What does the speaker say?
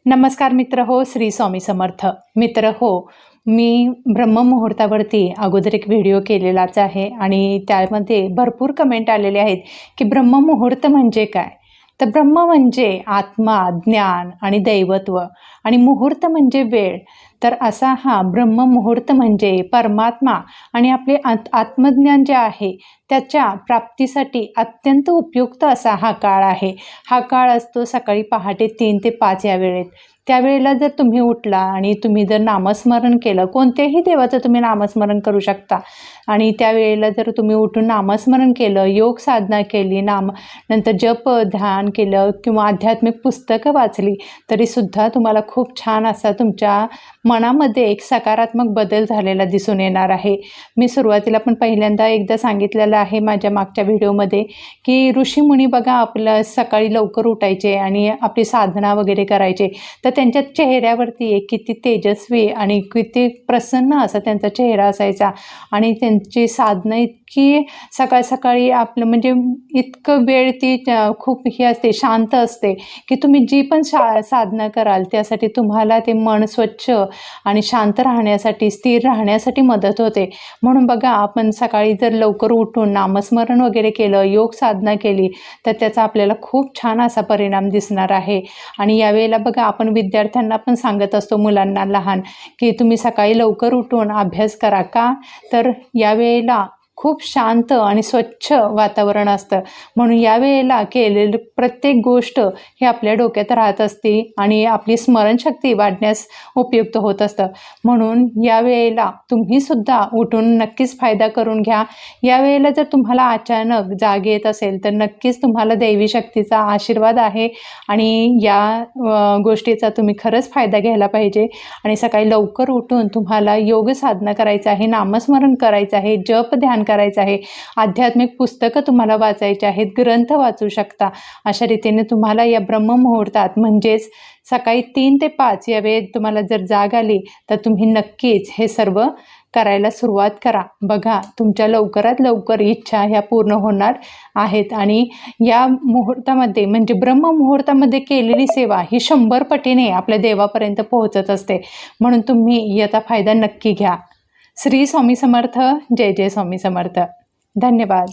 नमस्कार मित्र हो, श्री स्वामी समर्थ. मित्र हो, मी ब्रह्ममुहूर्तावरती अगोदर एक व्हिडिओ केलेलाच आहे आणि त्यामध्ये भरपूर कमेंट आलेले आहेत की ब्रह्ममुहूर्त म्हणजे काय? तर ब्रह्म म्हणजे आत्मा, ज्ञान आणि दैवत्व आणि मुहूर्त म्हणजे वेळ. तर असा हा ब्रह्ममुहूर्त म्हणजे परमात्मा आणि आपले आत्मज्ञान जे आहे त्याच्या प्राप्तीसाठी अत्यंत उपयुक्त असा हा काळ आहे. हा काळ असतो सकाळी पहाटे 3 ते 5 या वेळेत. त्यावेळेला जर तुम्ही उठला आणि तुम्ही जर नामस्मरण केलं, कोणत्याही देवाचं तुम्ही नामस्मरण करू शकता आणि त्यावेळेला जर तुम्ही उठून नामस्मरण केलं, योग साधना केली, नंतर जप ध्यान केलं किंवा आध्यात्मिक पुस्तकं वाचली तरीसुद्धा तुम्हाला खूप छान असा तुमच्या मनामध्ये एक सकारात्मक बदल झालेला दिसून येणार आहे. मी सुरुवातीला पण पहिल्यांदा एकदा सांगितलेलं आहे माझ्या मागच्या व्हिडिओमध्ये की ऋषीमुनी बघा आपलं सकाळी लवकर उठायचे आणि आपली साधना वगैरे करायचे, तर त्यांच्या चेहऱ्यावरती एक किती तेजस्वी आणि किती प्रसन्न असा त्यांचा चेहरा असायचा आणि त्यांची साधना इतकी सकाळ सकाळी आपलं म्हणजे इतकं वेळ ती खूप हे असते, शांत असते की तुम्ही जी पण साधना कराल त्यासाठी तुम्हाला ते मन स्वच्छ आणि शांत राहण्यासाठी, स्थिर राहण्यासाठी मदत होते. म्हणून बघा आपण सकाळी जर लवकर उठून नामस्मरण वगैरे केलं, योग साधना केली तर त्याचा आपल्याला खूप छान असा परिणाम दिसणार आहे. आणि यावेळेला बघा आपण विद्यार्थ्यांना पण सांगत असतो, मुलांना लहान, की तुम्ही सकाळी लवकर उठून अभ्यास करा. का? तर यावेळेला खूप शांत आणि स्वच्छ वातावरण असतं, म्हणून यावेळेला केलेलं प्रत्येक गोष्ट हे आपल्या डोक्यात राहत असते आणि आपली स्मरणशक्ती वाढण्यास उपयुक्त होत असतं. म्हणून यावेळेला तुम्हीसुद्धा उठून नक्कीच फायदा करून घ्या. यावेळेला जर तुम्हाला अचानक जाग येत असेल तर नक्कीच तुम्हाला दैवी शक्तीचा आशीर्वाद आहे आणि या गोष्टीचा तुम्ही खरंच फायदा घ्यायला पाहिजे. आणि सकाळी लवकर उठून तुम्हाला योग साधना करायचं आहे, नामस्मरण करायचं आहे, जप ध्यान करायचं आहे, आध्यात्मिक पुस्तकं तुम्हाला वाचायची आहेत, ग्रंथ वाचू शकता. अशा रीतीने तुम्हाला या ब्रह्ममुहूर्तात म्हणजेच सकाळी 3 ते 5 या वेळेत तुम्हाला जर जाग आली तर तुम्ही नक्कीच हे सर्व करायला सुरुवात करा. बघा तुमच्या लवकरात लवकर इच्छा ह्या पूर्ण होणार आहेत आणि या मुहूर्तामध्ये म्हणजे ब्रह्ममुहूर्तामध्ये केलेली सेवा ही 100 पटीने आपल्या देवापर्यंत पोहोचत असते. म्हणून तुम्ही याचा फायदा नक्की घ्या. श्री स्वामी समर्थ. जय जय स्वामी समर्थ. धन्यवाद.